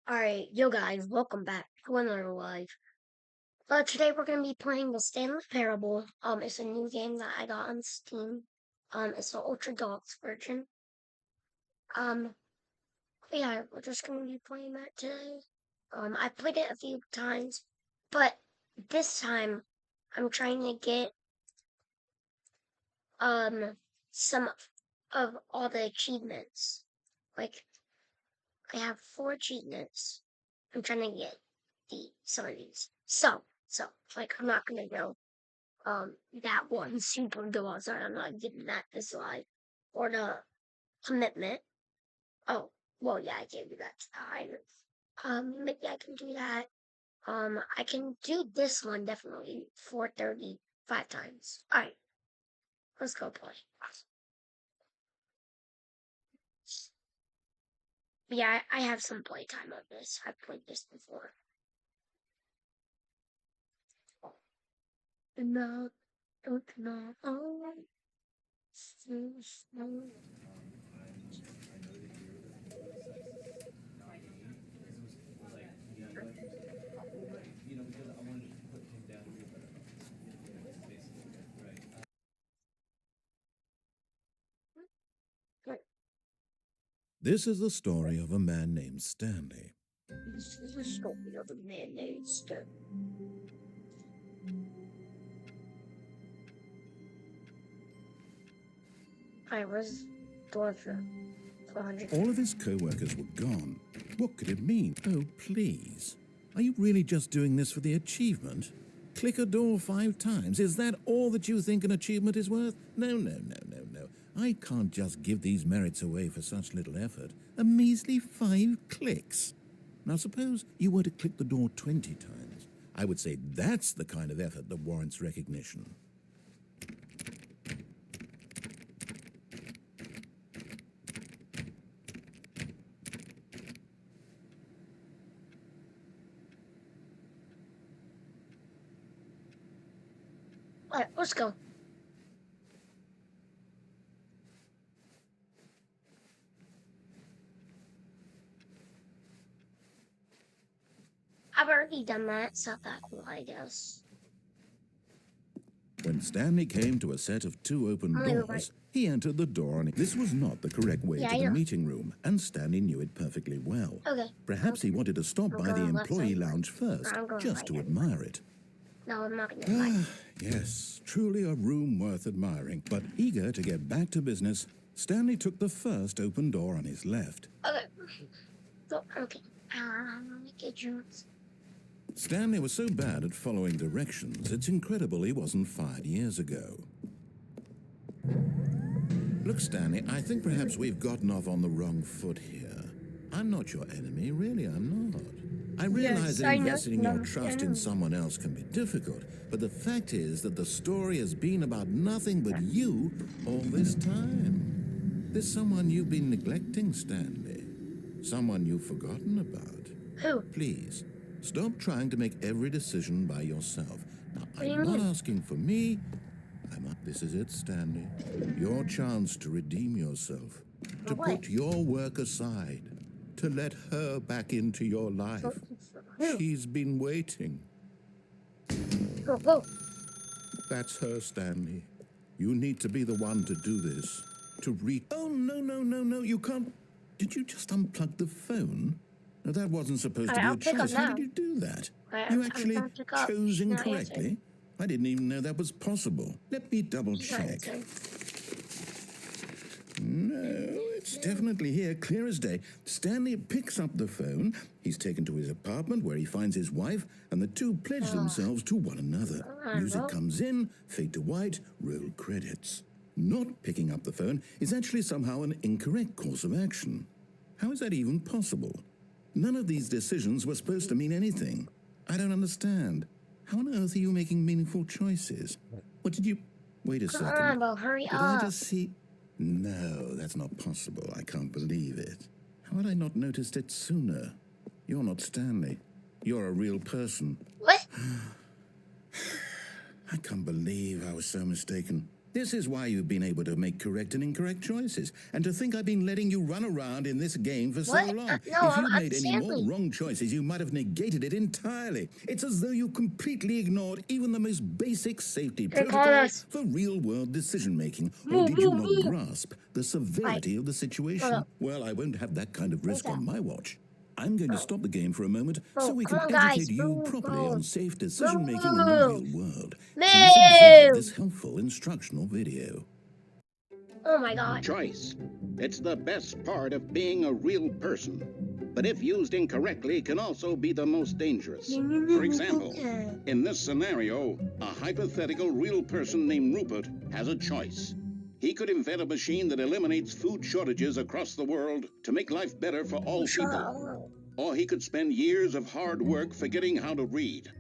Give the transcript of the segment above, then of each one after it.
Alright, yo guys, welcome back to another live. Today we're gonna be playing the Stanley Parable. It's a new game that I got on Steam. It's the Ultra Deluxe version. Um, yeah, we're just gonna be playing that today. I played it a few times, but this time I'm trying to get, some of all the achievements. Like, I have 4 achievements. I'm trying to get some of these. So, like, I'm not gonna go, that one super duo, sorry, I'm not giving that this live. Or the commitment. Oh, well, yeah, I gave you that time. Maybe I can do that. I can do this one definitely 435 times. Alright, let's go play. Yeah, I have some playtime on this. I've played this before. No, don't know. Oh, This is the story of a man named Stanley. this is a story of a man named Stanley. I was Dorfer for 100. All of his co-workers were gone. What could it mean? Oh, please. Are you really just doing this for the achievement? Click a door 5 times. Is that all that you think an achievement is worth? No. I can't just give these merits away for such little effort. A measly 5 clicks. Now suppose you were to click the door 20 times. I would say that's the kind of effort that warrants recognition. Alright, let's go. I've already done that. It's not that cool, I guess. When Stanley came to a set of 2 open doors, he entered the door and this was not the correct way to the meeting room, and Stanley knew it perfectly well. Okay. Perhaps he wanted to stop by the employee lounge first, just to admire it. No, I'm not gonna Yes, truly a room worth admiring. But eager to get back to business, Stanley took the first open door on his left. Okay. So, okay. Get you. Stanley was so bad at following directions, it's incredible he wasn't fired years ago. Look, Stanley, I think perhaps we've gotten off on the wrong foot here. I'm not your enemy, really, I'm not. I realize that investing your trust in someone else can be difficult, but the fact is that the story has been about nothing but you all this time. There's someone you've been neglecting, Stanley. Someone you've forgotten about. Who? Please, stop trying to make every decision by yourself. Now, I'm not asking for me. This is it, Stanley. Your chance to redeem yourself. To put your work aside. To let her back into your life. She's been waiting. Go. That's her, Stanley. You need to be the one to do this. Oh, no, you can't. Did you just unplug the phone? No, that wasn't supposed to be a choice. How did you do that? You actually chose incorrectly? I didn't even know that was possible. Let me double check. No, it's definitely here, clear as day. Stanley picks up the phone. He's taken to his apartment where he finds his wife, and the two pledge themselves to one another. Music comes in, fade to white, roll credits. Not picking up the phone is actually somehow an incorrect course of action. How is that even possible? None of these decisions were supposed to mean anything. I don't understand. How on earth are you making meaningful choices? What did you... Wait a second. Come on, hurry up. Did I just see... No, that's not possible. I can't believe it. How had I not noticed it sooner? You're not Stanley. You're a real person. What? I can't believe I was so mistaken. This is why you've been able to make correct and incorrect choices. And to think I've been letting you run around in this game for so What? long. No, If you'd I'm made any more Stanley. wrong choices, you might have negated it entirely. It's as though you completely ignored even the most basic safety They call protocol us. for real-world decision-making. Or Move, did you move, not move. grasp the severity of the situation? up. Well, I won't have that kind of risk that? on my watch. I'm going to stop the game for a moment so Bro, we come can on, guys. educate you Move, properly move. on safe decision-making in the real world. Move. Please observe this helpful instructional video. Oh my god. Choice. It's the best part of being a real person. But if used incorrectly, can also be the most dangerous. For example, in this scenario, a hypothetical real person named Rupert has a choice. He could invent a machine that eliminates food shortages across the world to make life better for all people. Or he could spend years of hard work forgetting how to read.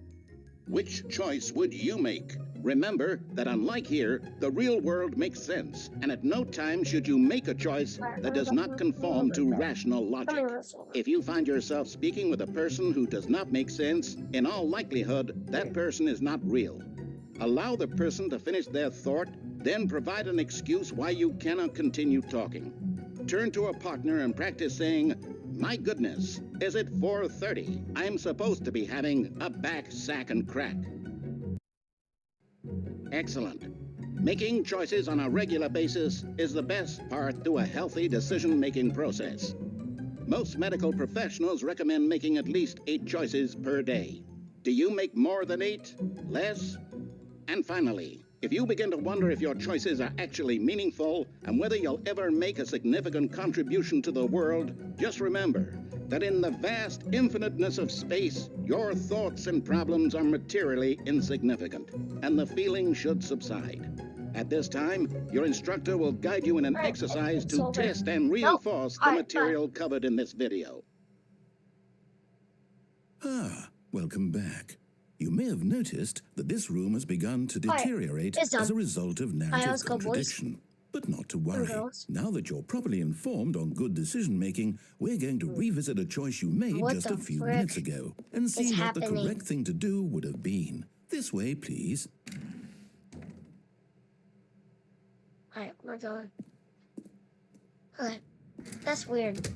Which choice would you make? Remember that unlike here, the real world makes sense, and at no time should you make a choice that does not conform to rational logic. If you find yourself speaking with a person who does not make sense, in all likelihood, that person is not real. Allow the person to finish their thought, then provide an excuse why you cannot continue talking. Turn to a partner and practice saying, "My goodness, is it 4:30? I'm supposed to be having a back, sack, and crack." Excellent. Making choices on a regular basis is the best part to a healthy decision-making process. Most medical professionals recommend making at least 8 choices per day. Do you make more than 8? Less? And finally, if you begin to wonder if your choices are actually meaningful and whether you'll ever make a significant contribution to the world, just remember that in the vast infiniteness of space, your thoughts and problems are materially insignificant, and the feeling should subside. At this time, your instructor will guide you in an exercise to test and reinforce the material covered in this video. Ah, welcome back. You may have noticed that this room has begun to deteriorate as a result of narrative contradiction. But not to worry. Now that you're properly informed on good decision-making, we're going to revisit a choice you made just a few minutes ago and see what the correct thing to do would have been. This way, please. Alright, we're going. Okay, that's weird.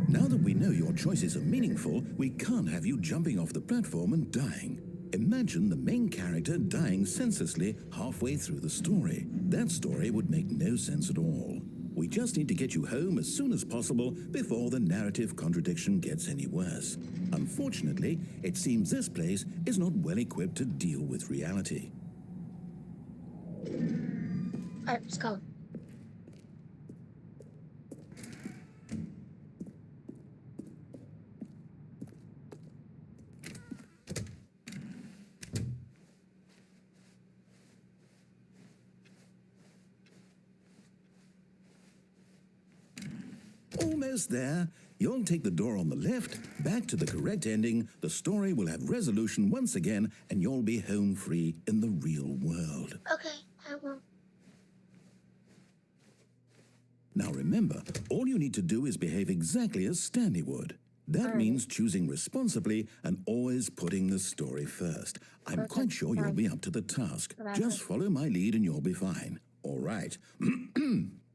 Now that we know your choices are meaningful, we can't have you jumping off the platform and dying. Imagine the main character dying senselessly halfway through the story. That story would make no sense at all. We just need to get you home as soon as possible before the narrative contradiction gets any worse. Unfortunately, it seems this place is not well equipped to deal with reality. Alright, let's go. Almost there. You'll take the door on the left, back to the correct ending, the story will have resolution once again, and you'll be home free in the real world. Okay, I will. Now remember, all you need to do is behave exactly as Stanley would. That means choosing responsibly and always putting the story first. I'm quite sure you'll be up to the task. Just follow my lead and you'll be fine. All right.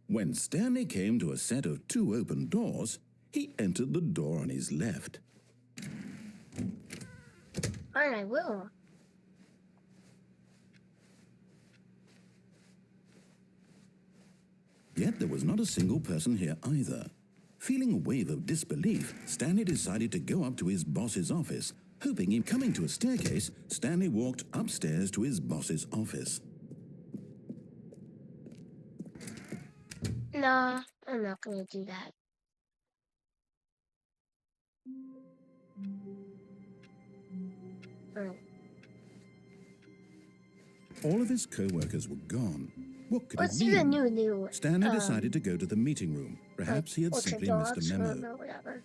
When Stanley came to a set of 2 open doors, he entered the door on his left. Alright, I will. Yet there was not a single person here either. Feeling a wave of disbelief, Stanley decided to go up to his boss's office. Hoping in coming to a staircase, Stanley walked upstairs to his boss's office. Nah, I'm not gonna do that. All of his co-workers were gone. What could Let's it do the mean? new. Stanley decided to go to the meeting room. Perhaps he had simply missed a memo. Or whatever.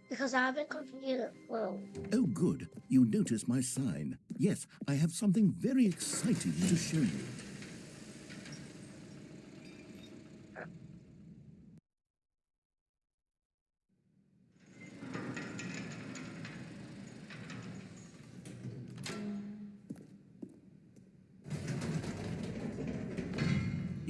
Because I haven't completed. Well. Oh, good. You noticed my sign. Yes, I have something very exciting to show you.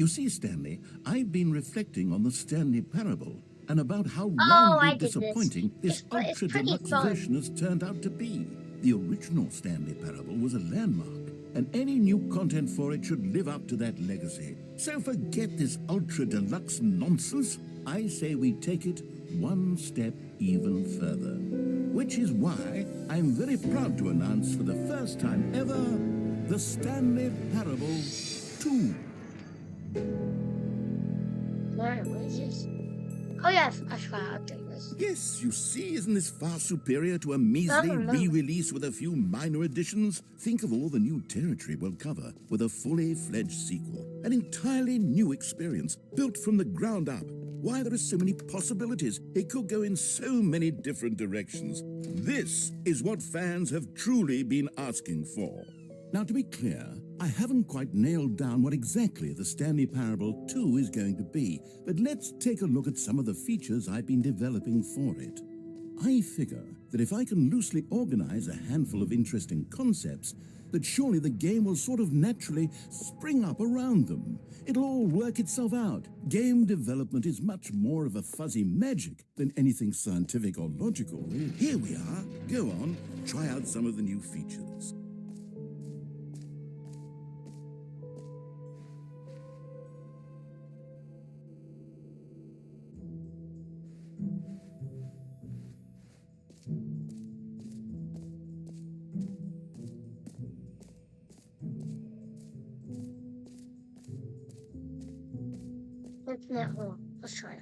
You see, Stanley, I've been reflecting on the Stanley parable and about how Oh, roundly I did disappointing this it's pretty ultra-deluxe fun. version has turned out to be. The original Stanley parable was a landmark, and any new content for it should live up to that legacy. So forget this ultra-deluxe nonsense. I say we take it one step even further. Which is why I'm very proud to announce for the first time ever, the Stanley Parable 2. What is this? Oh yeah, I forgot how to do this. Yes, you see, isn't this far superior to a measly re-release with a few minor additions? Think of all the new territory we'll cover with a fully fledged sequel. An entirely new experience, built from the ground up. Why, there are so many possibilities. It could go in so many different directions. This is what fans have truly been asking for. Now, to be clear, I haven't quite nailed down what exactly the Stanley Parable 2 is going to be, but let's take a look at some of the features I've been developing for it. I figure that if I can loosely organize a handful of interesting concepts, that surely the game will sort of naturally spring up around them. It'll all work itself out. Game development is much more of a fuzzy magic than anything scientific or logical. Here we are. Go on, try out some of the new features. Infinite hole. Let's try it.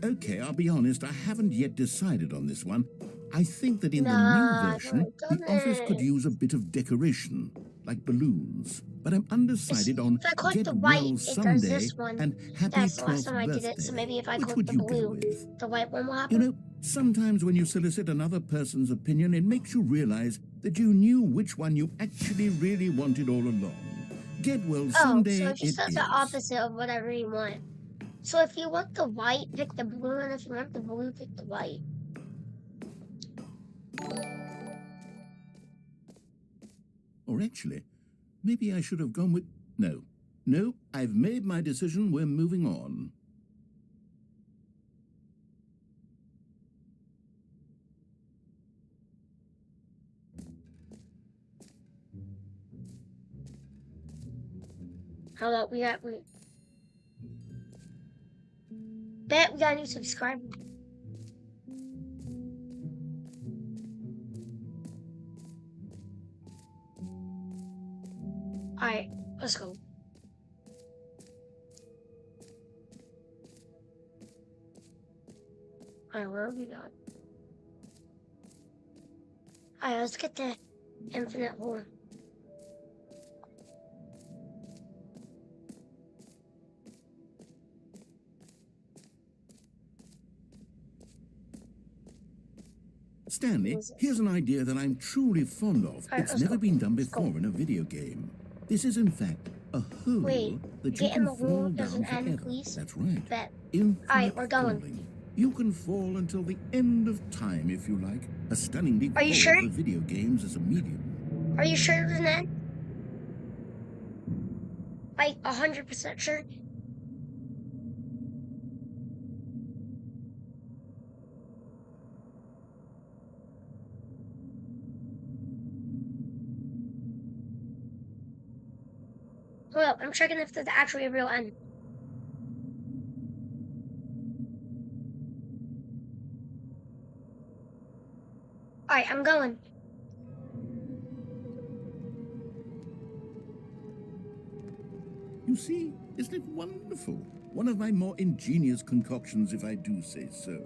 Okay, I'll be honest, I haven't yet decided on this one. I think that in the new version, the office could use a bit of decoration, like balloons. But I'm undecided on If I click Get the white, Well it does Someday this one. and Happy That's the 12th last time I Birthday. did it, so maybe if I Which click would the you go blue, with? the white one will You happen. know, sometimes when you solicit another person's opinion, it makes you realize that you knew which one you actually really wanted all along. Get Well Someday so it just says the is. opposite of what I really want. So if you want the white, pick the blue, and if you want the blue, pick the white. Or actually, maybe I should have gone with... No, I've made my decision. We're moving on. How about we bet we got a new subscriber. Alright, let's go. Alright, where are we going? Alright, let's get the infinite hole. Stanley, here's an idea that I'm truly fond of. It's never been done before in a video game. This is, in fact, a hole that you can fall down forever. That's right. Bet. Infinite we're going. falling. You can fall until the end of time, if you like. A stunning leap forward sure? for video games as a medium. Are you sure, Ned? Like 100% sure? Well, I'm checking if there's actually a real end. Alright, I'm going. You see, isn't it wonderful? One of my more ingenious concoctions, if I do say so.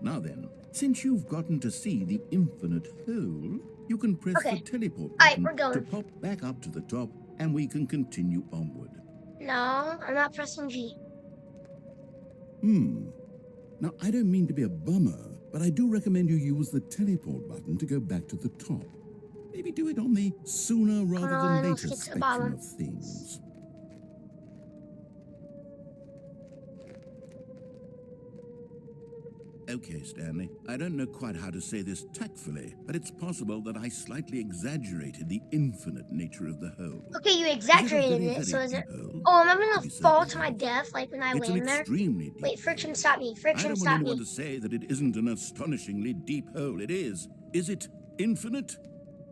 Now then, since you've gotten to see the infinite hole, you can press the teleport button to pop back up to the top, and we can continue onward. No, I'm not pressing G. Now, I don't mean to be a bummer, but I do recommend you use the teleport button to go back to the top. Maybe do it on the sooner rather than later spectrum of things. Okay, Stanley. I don't know quite how to say this tactfully, but it's possible that I slightly exaggerated the infinite nature of the hole. Okay, you Is it a exaggerated very, it, so very is it... deep hole? Oh, am I To gonna be fall certain to it my is. death, like, when I It's an land there? extremely deep Wait, hole. friction, stop me. I Friction, don't want stop anyone me. to say that it isn't an astonishingly deep hole. It is. Is it infinite?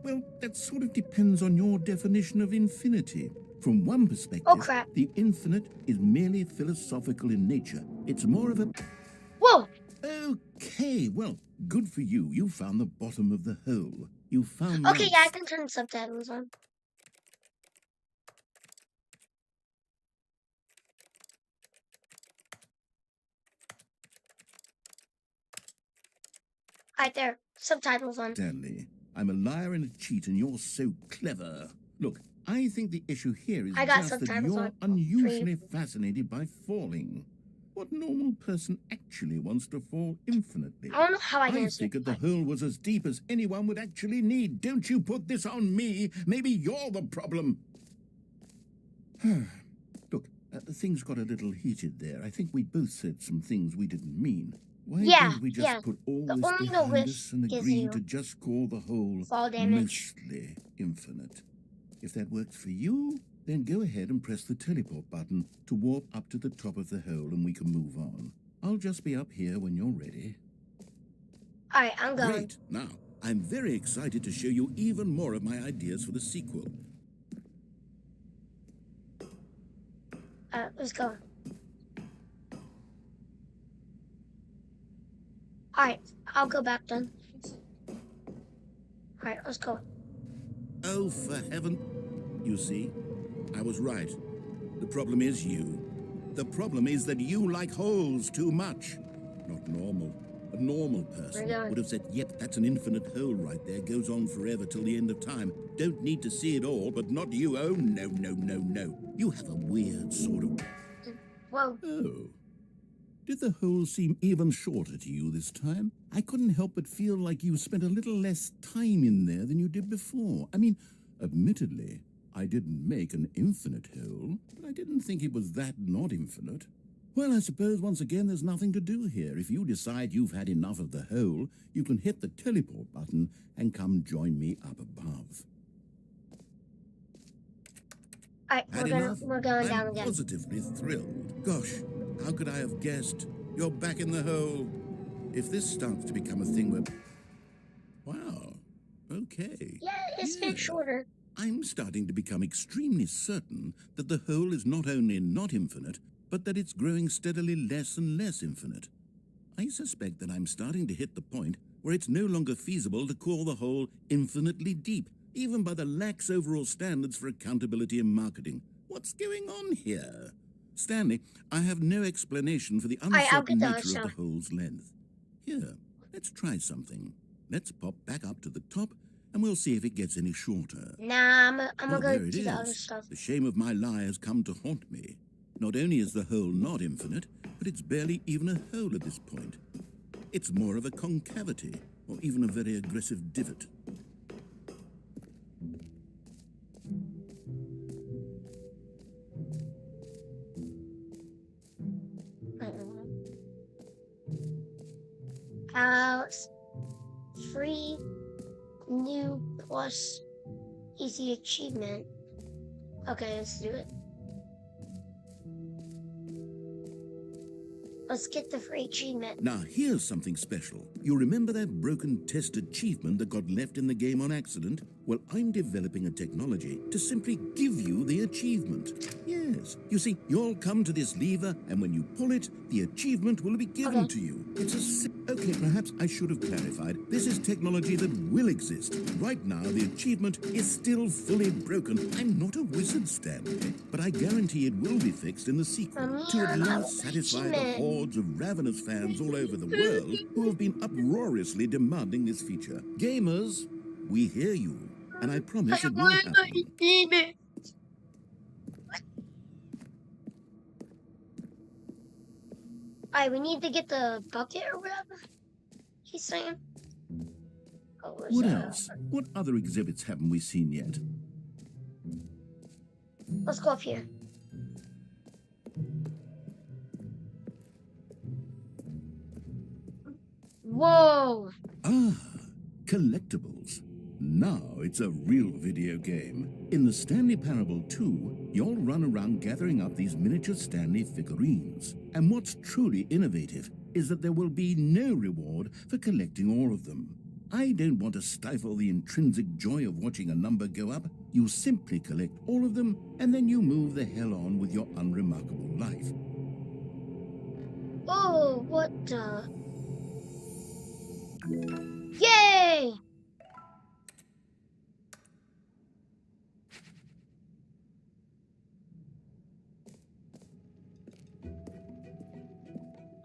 Well, that sort of depends on your definition of infinity. From one Oh, perspective, crap. the infinite is merely philosophical in nature. It's more of a... Whoa! Okay, well, good for you. You found the bottom of the hole. You found Okay, that... yeah, I can turn the subtitles on. Right there. Subtitles on. Stanley, I'm a liar and a cheat, and you're so clever. Look, I think the issue here is I got just that subtitles you're on for unusually fascinated by falling. What normal person actually wants to fall infinitely? I don't know how I I can figured the hole was as deep as anyone would actually need. Don't you put this on me. Maybe you're the problem. Look, things got a little heated there. I think we both said some things we didn't mean. Why Yeah, don't we just yeah. put all The this only behind risk us and is agree you. to just call the hole Fall damage. mostly infinite? If that works for you, then go ahead and press the teleport button to warp up to the top of the hole and we can move on. I'll just be up here when you're ready. Alright, I'm going. Great. Now, I'm very excited to show you even more of my ideas for the sequel. Let's go. Alright, I'll go back then. Alright, let's go. Oh, for heaven. You see, I was right. The problem is you. The problem is that you like holes too much. Not normal. A normal person would have said, yep, that's an infinite hole right there. Goes on forever till the end of time. Don't need to see it all, but not you. Oh, no, no, no, no. You have a weird sort of... Whoa. Oh. Did the hole seem even shorter to you this time? I couldn't help but feel like you spent a little less time in there than you did before. I mean, admittedly, I didn't make an infinite hole, but I didn't think it was that not infinite. Well, I suppose once again there's nothing to do here. If you decide you've had enough of the hole, you can hit the teleport button and come join me up above. Alright, we're going down I'm again. positively thrilled. Gosh, how could I have guessed? You're back in the hole. If this starts to become a thing where... Wow. Okay. Yeah, it's been shorter. I'm starting to become extremely certain that the hole is not only not infinite, but that it's growing steadily less and less infinite. I suspect that I'm starting to hit the point where it's no longer feasible to call the hole infinitely deep, even by the lax overall standards for accountability in marketing. What's going on here? Stanley, I have no explanation for the uncertain nature of the hole's length. Here, let's try something. Let's pop back up to the top, and we'll see if it gets any shorter. Nah, I'm gonna go There it to the is. other stuff. The shame of my lie has come to haunt me. Not only is the hole not infinite, but it's barely even a hole at this point. It's more of a concavity, or even a very aggressive divot. Free, new, plus, easy achievement. Okay, let's do it. Let's get the free achievement. Now, here's something special. You remember that broken test achievement that got left in the game on accident? Well, I'm developing a technology to simply give you the achievement. Yes. You see, you'll come to this lever, and when you pull it, the achievement will be given to you. It's a... Okay, perhaps I should have clarified. This is technology that will exist. Right now, the achievement is still fully broken. I'm not a wizard, Stanley, but I guarantee it will be fixed in the sequel to at last satisfy the hordes of ravenous fans all over the world who have been uproariously demanding this feature. Gamers, we hear you, and I promise it will happen. Alright, we need to get the bucket or whatever he's saying. What else? What other exhibits haven't we seen yet? Let's go up here. Whoa! Ah, collectibles. Now it's a real video game. In the Stanley Parable 2, you'll run around gathering up these miniature Stanley figurines. And what's truly innovative is that there will be no reward for collecting all of them. I don't want to stifle the intrinsic joy of watching a number go up. You simply collect all of them, and then you move the hell on with your unremarkable life. Oh, what the? Yay!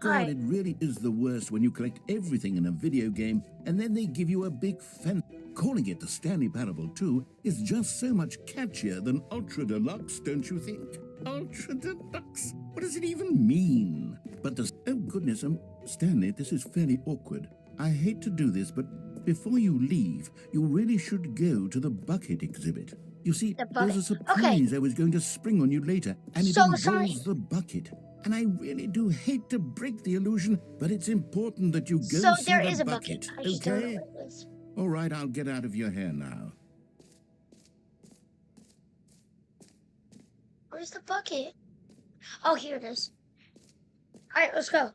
God, it really is the worst when you collect everything in a video game and then they give you a big fan. Calling it the Stanley Parable 2 is just so much catchier than Ultra Deluxe, don't you think? Ultra Deluxe? What does it even mean? But oh goodness, Stanley, this is fairly awkward. I hate to do this, but before you leave, you really should go to the bucket exhibit. You see, there's a surprise I was going to spring on you later, and it involves the bucket. And I really do hate to break the illusion, but it's important that you go see the bucket. So there is a bucket. Okay? All right, I'll get out of your hair now. Where's the bucket? Oh, here it is. All right, let's go.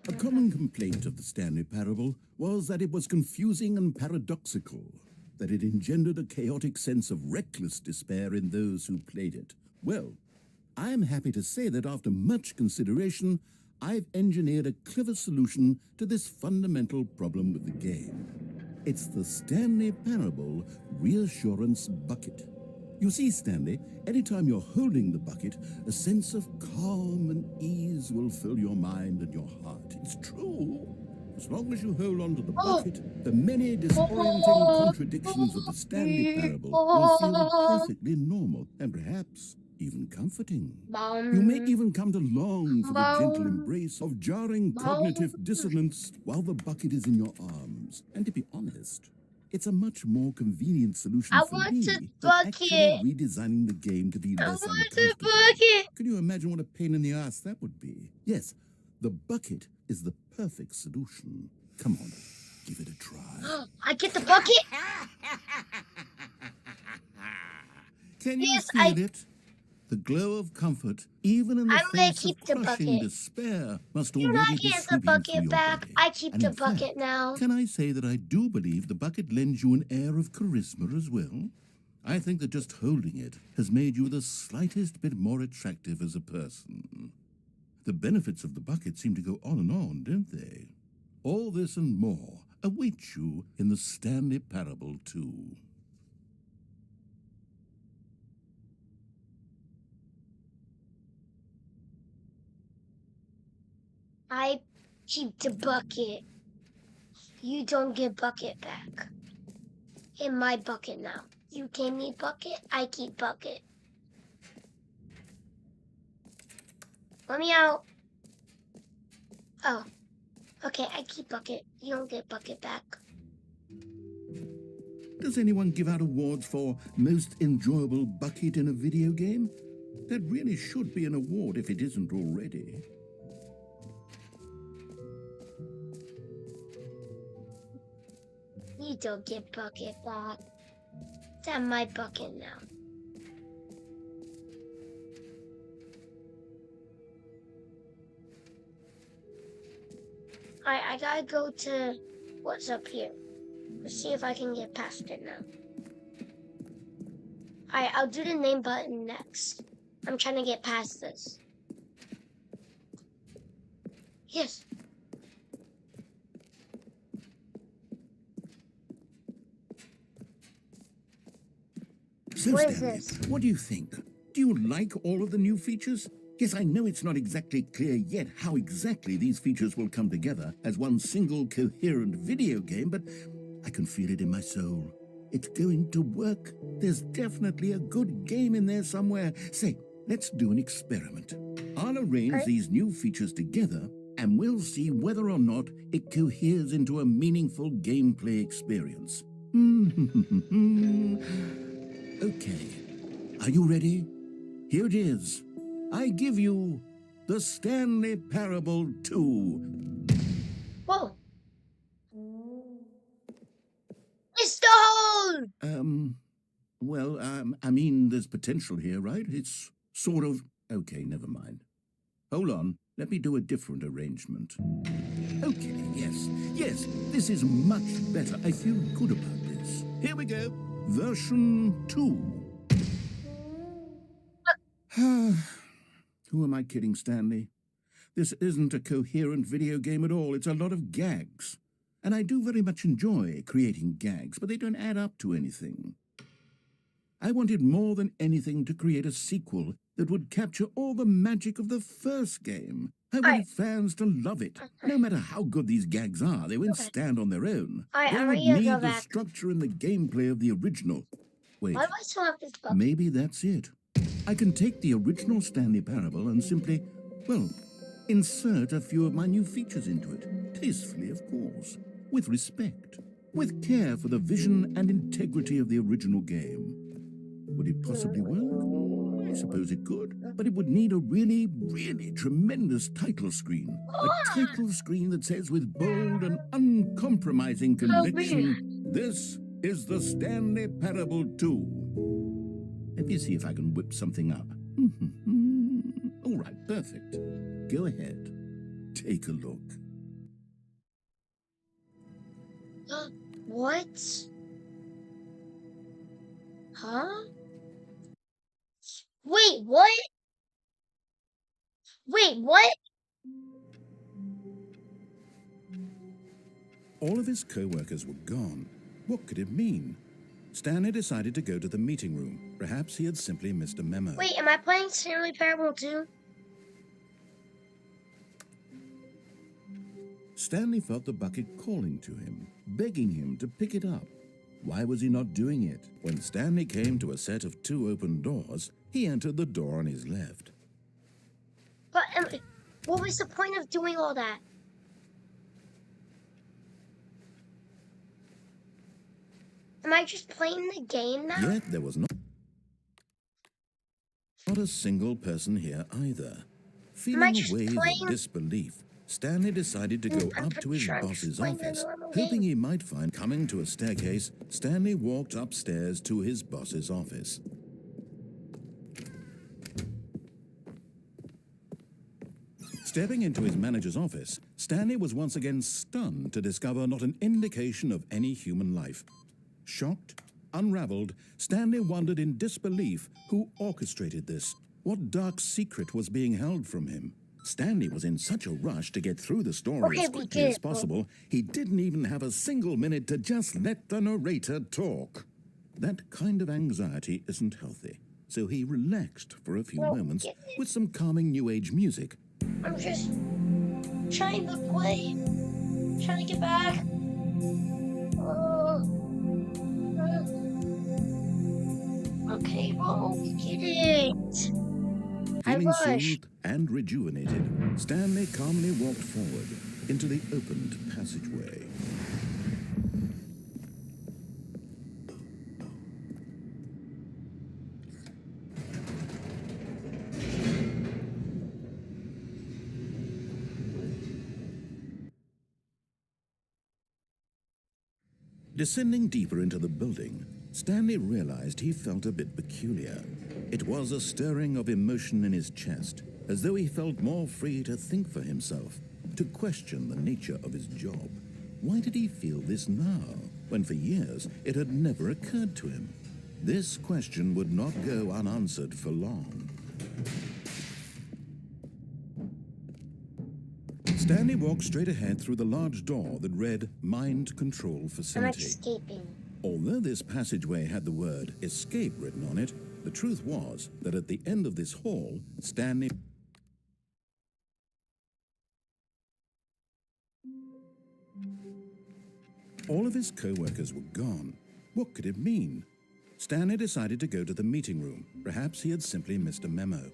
A common complaint of the Stanley Parable was that it was confusing and paradoxical, that it engendered a chaotic sense of reckless despair in those who played it. Well, I'm happy to say that after much consideration, I've engineered a clever solution to this fundamental problem with the game. It's the Stanley Parable Reassurance Bucket. You see, Stanley, anytime you're holding the bucket, a sense of calm and ease will fill your mind and your heart. It's true. As long as you hold on to the bucket, the many disorienting contradictions of the Stanley Parable will feel perfectly normal and perhaps even comforting. You may even come to long for the gentle embrace of jarring cognitive dissonance while the bucket is in your arms. And to be honest, it's a much more convenient solution for me than actually redesigning the game to be less uncomfortable. Can you imagine what a pain in the ass that would be? Yes, the bucket is the perfect solution. Come on, give it a try. I get the bucket? Can you feel it? The glow of comfort, even in the face of crushing despair, must already be sweeping through your body. I keep the bucket now. Can I say that I do believe the bucket lends you an air of charisma as well? I think that just holding it has made you the slightest bit more attractive as a person. The benefits of the bucket seem to go on, don't they? All this and more await you in the Stanley Parable 2. I keep the bucket. You don't get bucket back. In my bucket now. You gave me bucket, I keep bucket. Let me out. Oh. Okay, I keep bucket. You don't get bucket back. Does anyone give out awards for most enjoyable bucket in a video game? That really should be an award if it isn't already. You don't get bucket back. It's at my bucket now. Alright, I gotta go to what's up here. Let's see if I can get past it now. Alright, I'll do the name button next. I'm trying to get past this. Yes. So, What is Stanley, this? what do you think? Do you like all of the new features? Yes, I know it's not exactly clear yet how exactly these features will come together as one single coherent video game, but I can feel it in my soul. It's going to work. There's definitely a good game in there somewhere. Say, let's do an experiment. I'll arrange these new features together, and we'll see whether or not it coheres into a meaningful gameplay experience. Okay. Are you ready? Here it is. I give you the Stanley Parable 2. Whoa! It's the hole! Well, I mean, there's potential here, right? It's sort of... Okay, never mind. Hold on, let me do a different arrangement. Okay, yes, this is much better. I feel good about this. Here we go. Version 2. Who am I kidding, Stanley? This isn't a coherent video game at all. It's a lot of gags. And I do very much enjoy creating gags, but they don't add up to anything. I wanted more than anything to create a sequel that would capture all the magic of the first game. I wanted fans to love it. No matter how good these gags are, they won't stand on their own. They would need the structure and the gameplay of the original. Wait, why do I still have this book? Maybe that's it. I can take the original Stanley Parable and simply, well, insert a few of my new features into it. Tastefully, of course. With respect. With care for the vision and integrity of the original game. Would it possibly work? I suppose it could. But it would need a really, really tremendous title screen. A title screen that says with bold and uncompromising conviction, "This is the Stanley Parable 2. Let me see if I can whip something up. All right, perfect. Go ahead. Take a look. What? Huh? Wait, what? Wait, what? All of his co-workers were gone. What could it mean? Stanley decided to go to the meeting room. Perhaps he had simply missed a memo. Wait, am I playing Stanley Parable 2? Stanley felt the bucket calling to him, begging him to pick it up. Why was he not doing it? When Stanley came to a set of 2 open doors, he entered the door on his left. But what was the point of doing all that? Am I just playing the game now? Yet there was not a single person here either. Feeling a wave of disbelief, Stanley decided to go up to his boss's office, hoping he might find. Coming to a staircase, Stanley walked upstairs to his boss's office. Stepping into his manager's office, Stanley was once again stunned to discover not an indication of any human life. Shocked, unraveled, Stanley wondered in disbelief who orchestrated this. What dark secret was being held from him? Stanley was in such a rush to get through the story as quickly as possible, he didn't even have a single minute to just let the narrator talk. That kind of anxiety isn't healthy, so he relaxed for a few moments with some calming New Age music. I'm just trying to play, trying to get back. Okay, well, we get it. Feeling soothed and rejuvenated, Stanley calmly walked forward into the opened passageway. Descending deeper into the building, Stanley realized he felt a bit peculiar. It was a stirring of emotion in his chest, as though he felt more free to think for himself, to question the nature of his job. Why did he feel this now, when for years it had never occurred to him? This question would not go unanswered for long. Stanley walked straight ahead through the large door that read Mind Control Facility. I'm escaping. Although this passageway had the word escape written on it, the truth was that at the end of this hall, Stanley... All of his co-workers were gone. What could it mean? Stanley decided to go to the meeting room. Perhaps he had simply missed a memo.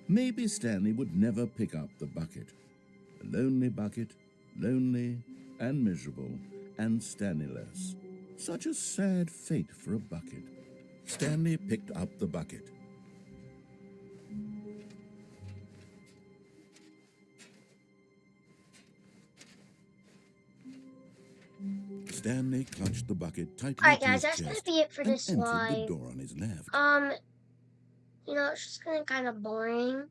Maybe Stanley would never pick up the bucket. A lonely bucket, lonely and miserable and Stanley-less. Such a sad fate for a bucket. Stanley picked up the bucket. Stanley clutched the bucket tightly Alright to guys, his that's gonna chest be it for and this entered live. the door on his left. It's just gonna kind of boring.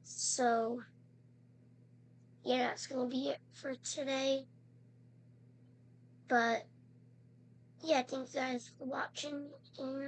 So, yeah, that's gonna be it for today. But, yeah, thanks guys for watching. And